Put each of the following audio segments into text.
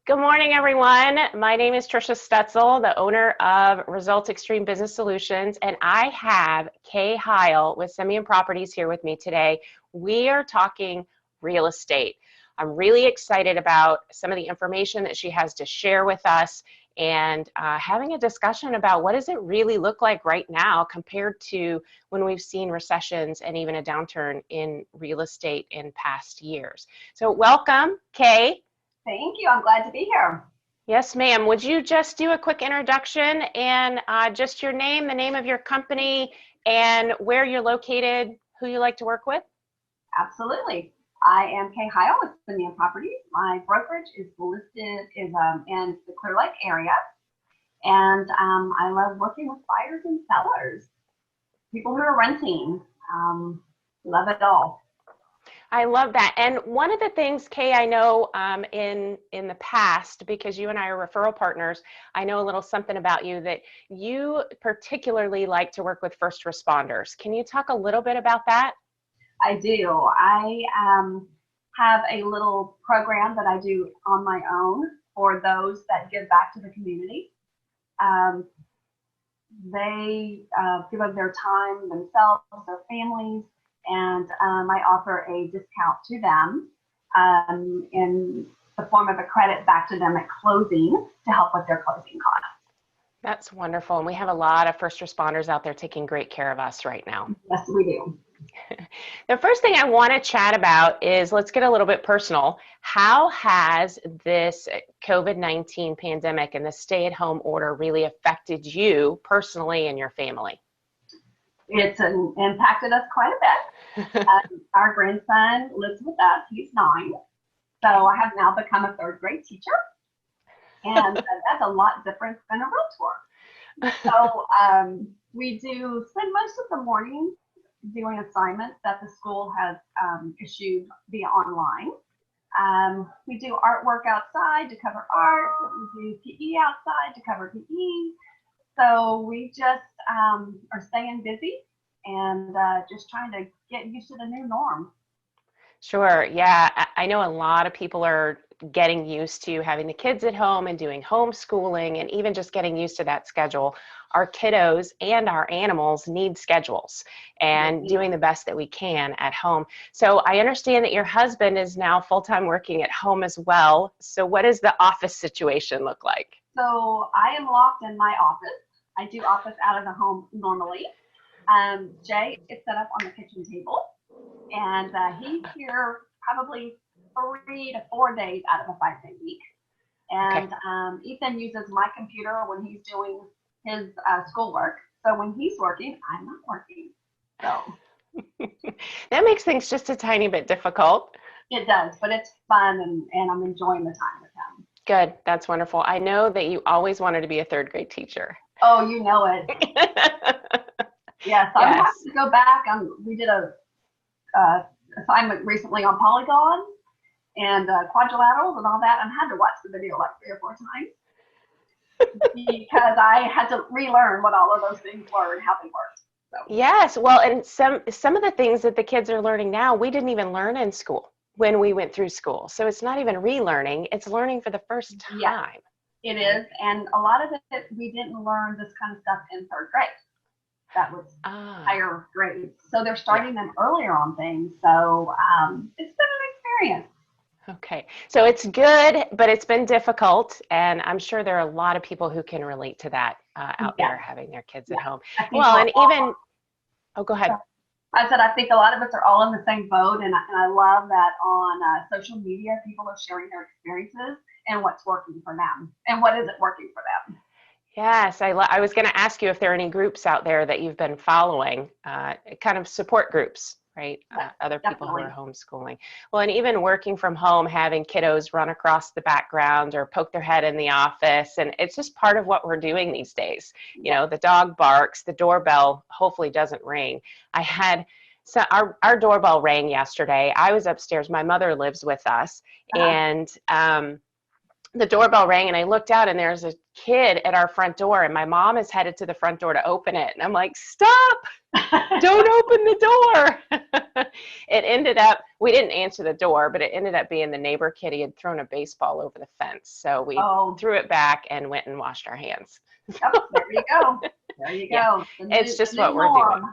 Good morning, everyone. My name is Trisha Stetzel, the owner of Results Extreme Business Solutions, and I have Kay Hyle with Simien Properties here with me today. We are talking real estate. I'm really excited about some of the information that she has to share with us and having a discussion about what does it really look like right now compared to when we've seen recessions and even a downturn in real estate in past years. So welcome, Kay. Thank you. I'm glad to be here. Yes, ma'am. Would you just do a quick introduction and just your name, the name of your company, and where you're located, who you like to work with? Absolutely. I am Kay Hyle with Simien Properties. My brokerage is listed in the Clear Lake area, and I love working with buyers and sellers, people who are renting. Love it all. I love that. And one of the things, Kay, I know in the past, because you and I are referral partners, I know a little something about you that you particularly like to work with first responders. Can you talk a little bit about that? I do. I have a little program that I do on my own for those that give back to the community. They give up their time, themselves, their families, and I offer a discount to them in the form of a credit back to them at closing to help with their closing costs. That's wonderful. And we have a lot of first responders out there taking great care of us right now. Yes, we do. The first thing I want to chat about is, let's get a little bit personal. How has this COVID-19 pandemic and the stay-at-home order really affected you personally and your family? It's impacted us quite a bit. Our grandson lives with us. He's 9. So I have now become a 3rd grade teacher. And that's a lot different than a realtor. So we do spend most of the morning doing assignments that the school has issued via online. We do artwork outside to cover art. We do PE outside to cover PE. So we just are staying busy and just trying to get used to the new norm. Sure. Yeah. I know a lot of people are getting used to having the kids at home and doing homeschooling and even just getting used to that schedule. Our kiddos and our animals need schedules and doing the best that we can at home. So I understand that your husband is now full-time working at home as well. So what does the office situation look like? So I am locked in my office. I do office out of the home normally. Jay is set up on the kitchen table, and he's here probably 3 to 4 days out of a 5-day week. And okay. Ethan uses my computer when he's doing his schoolwork. So when he's working, I'm not working. So that makes things just a tiny bit difficult. It does, but it's fun, and I'm enjoying the time with him. Good. That's wonderful. I know that you always wanted to be a 3rd grade teacher. Oh, you know it. Yes, I would have to go back. We did a assignment recently on polygon and quadrilaterals and all that, and had to watch the video like 3 or 4 times because I had to relearn what all of those things were and how they worked. So. Yes, well, and some of the things that the kids are learning now, we didn't even learn in school when we went through school. So it's not even relearning; it's learning for the first time. Yeah, it is, and a lot of it we didn't learn this kind of stuff in 3rd grade. That was higher grades. So they're starting them earlier on things. So it's been an experience. Okay. So it's good, but it's been difficult. And I'm sure there are a lot of people who can relate to that out there having their kids at home. Well, and even, go ahead. I said, I think a lot of us are all in the same boat. And I love that on social media, people are sharing their experiences and what's working for them and what isn't working for them. Yes, I was going to ask you if there are any groups out there that you've been following, kind of support groups, right? Other people who are homeschooling. Well, and even working from home, having kiddos run across the background or poke their head in the office. And it's just part of what we're doing these days. You know, the dog barks, the doorbell hopefully doesn't ring. So our doorbell rang yesterday. I was upstairs. My mother lives with us. And the doorbell rang and I looked out and there's a kid at our front door and my mom is headed to the front door to open it. And I'm like, stop, don't open the door. It ended up, we didn't answer the door, but it ended up being the neighbor kid. He had thrown a baseball over the fence. So we threw it back and went and washed our hands. Yep, there you go. There you go. Yeah. It's just what we're doing.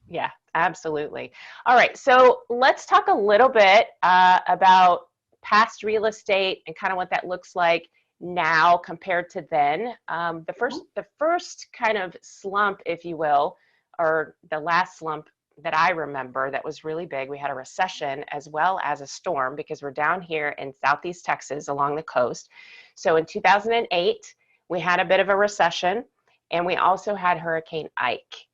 Yeah, absolutely. All right. So let's talk a little bit about past real estate and kind of what that looks like now compared to then. The first kind of slump, if you will, or the last slump that I remember that was really big, we had a recession as well as a storm because we're down here in Southeast Texas along the coast. So in 2008, we had a bit of a recession and we also had Hurricane Ike.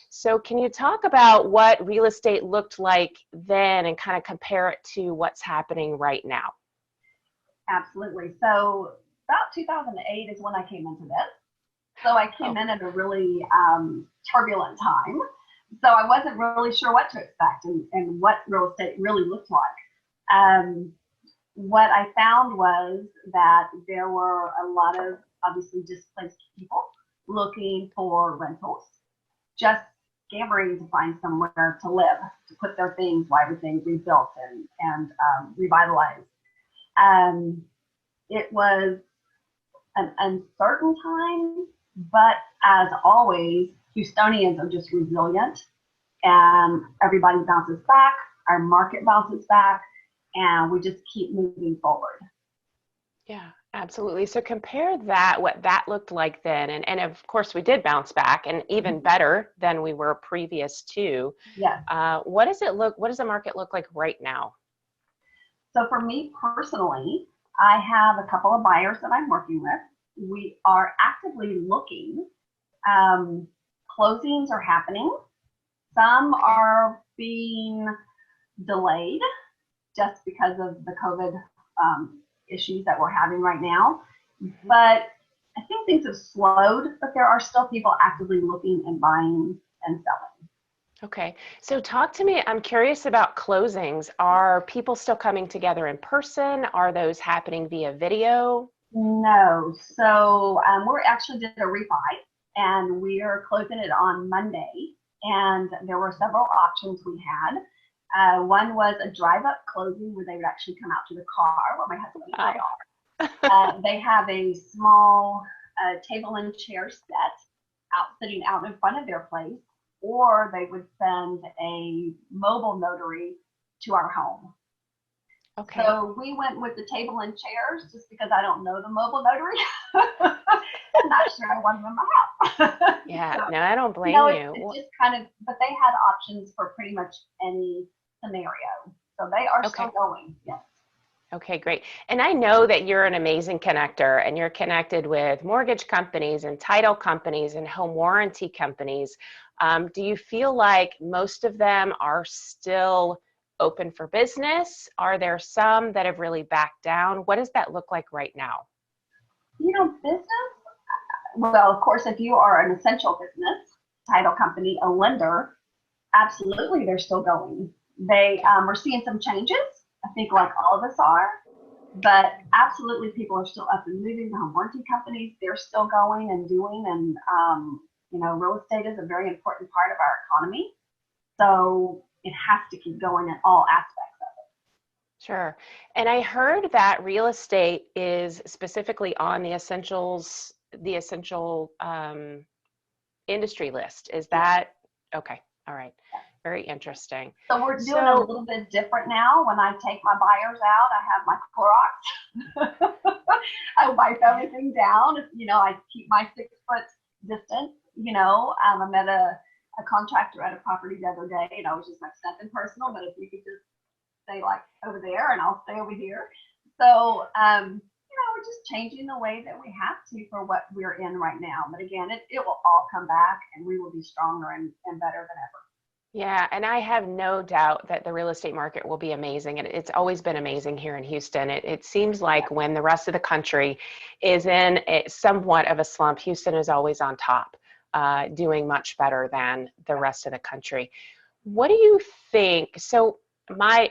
So can you talk about what real estate looked like then and kind of compare it to what's happening right now? Absolutely. So about 2008 is when I came into this. So I came in at a really turbulent time. So I wasn't really sure what to expect and what real estate really looked like. What I found was that there were a lot of obviously displaced people looking for rentals, just scampering to find somewhere to live, to put their things while everything rebuilt and revitalized. It was an uncertain time, but as always, Houstonians are just resilient and everybody bounces back, our market bounces back, and we just keep moving forward. Yeah, absolutely. So compare that, what that looked like then, and of course we did bounce back and even better than we were previous to. Yes. What does the market look like right now? So for me personally, I have a couple of buyers that I'm working with. We are actively looking. Closings are happening. Some are being delayed just because of the COVID issues that we're having right now. But I think things have slowed, but there are still people actively looking and buying and selling. Okay, so talk to me. I'm curious about closings. Are people still coming together in person? Are those happening via video? No. So we actually did a refi, and we are closing it on Monday. And there were several options we had. One was a drive-up closing where they would actually come out to the car where my husband and I are. They have a small table and chair set sitting out in front of their place, or they would send a mobile notary to our home. Okay. So we went with the table and chairs just because I don't know the mobile notary. I'm not sure I want them in my house. Yeah, so, no, I don't blame you. It's just kind of, but they had options for pretty much any scenario. So they are still going, yes. Okay, great. And I know that you're an amazing connector and you're connected with mortgage companies and title companies and home warranty companies. Do you feel like most of them are still open for business? Are there some that have really backed down? What does that look like right now? Business, well, of course, if you are an essential business, title company, a lender, absolutely, they're still going. They are seeing some changes, I think like all of us are, but absolutely people are still up and moving. The home warranty companies, they're still going and doing, and real estate is a very important part of our economy. So it has to keep going in all aspects of it. Sure. And I heard that real estate is specifically on the essential industry list. Is that okay? All right. Very interesting. So we're doing a little bit different now. When I take my buyers out, I have my Clorox. I wipe everything down. I keep my 6-foot distance. I met a contractor at a property the other day, and I was just like, nothing personal, but if you could just stay like over there and I'll stay over here. So, we're just changing the way that we have to for what we're in right now. But again, it will all come back and we will be stronger and better than ever. Yeah, and I have no doubt that the real estate market will be amazing. And it's always been amazing here in Houston. It seems like when the rest of the country is in somewhat of a slump, Houston is always on top, doing much better than the rest of the country. What do you think? So my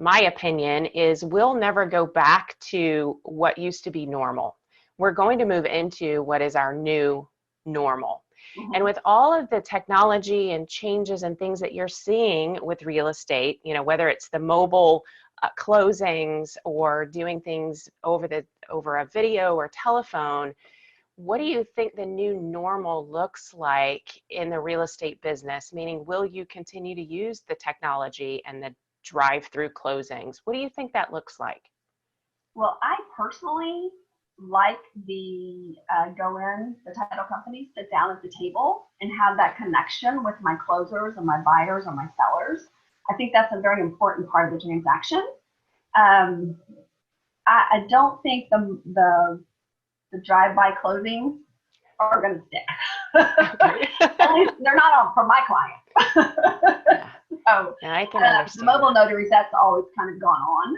opinion is we'll never go back to what used to be normal. We're going to move into what is our new normal. Mhm. And with all of the technology and changes and things that you're seeing with real estate, you know, whether it's the mobile closings or doing things over a video or telephone, what do you think the new normal looks like in the real estate business? Meaning, will you continue to use the technology and the drive-through closings? What do you think that looks like? Well, I personally like the go in, the title company, sit down at the table and have that connection with my closers and my buyers or my sellers. I think that's a very important part of the transaction. I don't think the drive-by closings are going to stick. At least they're not on for my clients. Yeah. So Yeah, I can understand. the mobile notaries, that's always kind of gone on.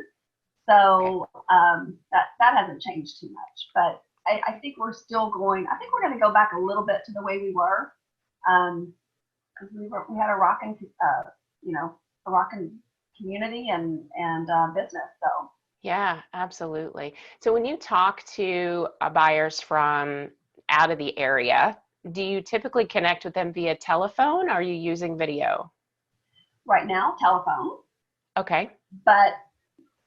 So that hasn't changed too much. But I think we're still going. I think we're going to go back a little bit to the way we were, because we had a rocking, a rocking community and business. So. Yeah, absolutely. So when you talk to buyers from out of the area, do you typically connect with them via telephone or are you using video? Right now, telephone. Okay. But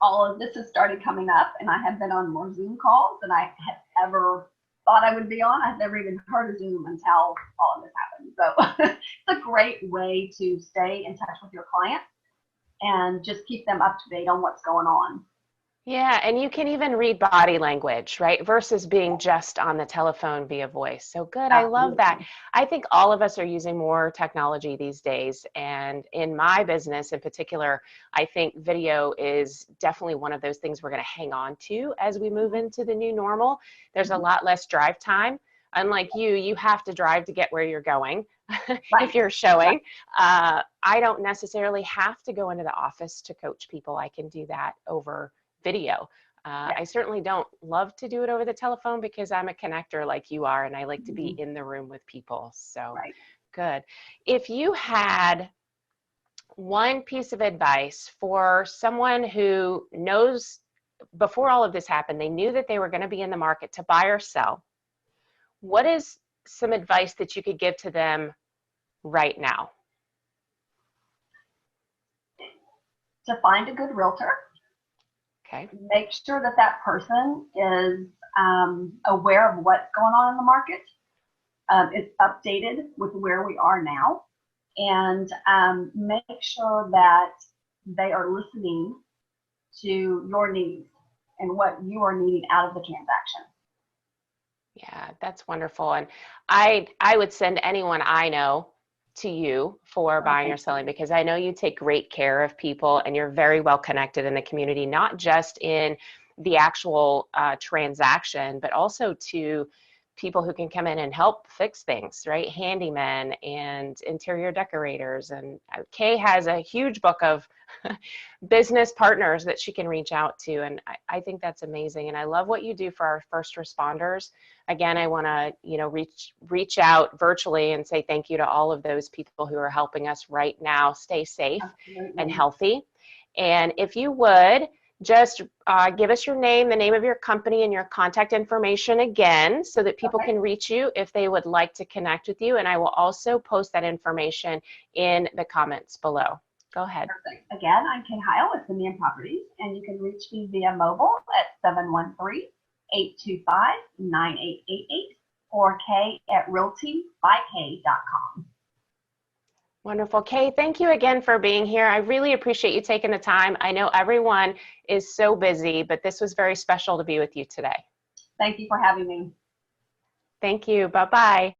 all of this has started coming up, and I have been on more Zoom calls than I had ever thought I would be on. I've never even heard of Zoom until all of this happened. So it's a great way to stay in touch with your clients and just keep them up to date on what's going on. Yeah, and you can even read body language, right? Versus being just on the telephone via voice. So good, I love that. I think all of us are using more technology these days. And in my business in particular, I think video is definitely one of those things we're going to hang on to as we move into the new normal. There's a lot less drive time. Unlike you have to drive to get where you're going. If you're showing. I don't necessarily have to go into the office to coach people. I can do that over video. I certainly don't love to do it over the telephone because I'm a connector like you are, and I like to be in the room with people. So good. If you had one piece of advice for someone who knows before all of this happened, they knew that they were going to be in the market to buy or sell, what is some advice that you could give to them right now? To find a good realtor. Okay. Make sure that that person is aware of what's going on in the market. It's updated with where we are now. And make sure that they are listening to your needs and what you are needing out of the transaction. Yeah, that's wonderful. And I would send anyone I know to you for buying or selling, because I know you take great care of people and you're very well connected in the community, not just in the actual transaction, but also to people who can come in and help fix things, right? Handymen and interior decorators. And Kay has a huge book of business partners that she can reach out to. And I think that's amazing. And I love what you do for our first responders. Again, I want to, reach out virtually and say thank you to all of those people who are helping us right now stay safe and healthy. And if you would, just give us your name, the name of your company, and your contact information again so that people can reach you if they would like to connect with you. And I will also post that information in the comments below. Go ahead. Perfect. Again, I'm Kay Hyle with Simien Properties, and you can reach me via mobile at 713-825-9888 or kay@realtybyk.com. Wonderful. Kay, thank you again for being here. I really appreciate you taking the time. I know everyone is so busy, but this was very special to be with you today. Thank you for having me. Thank you. Bye-bye.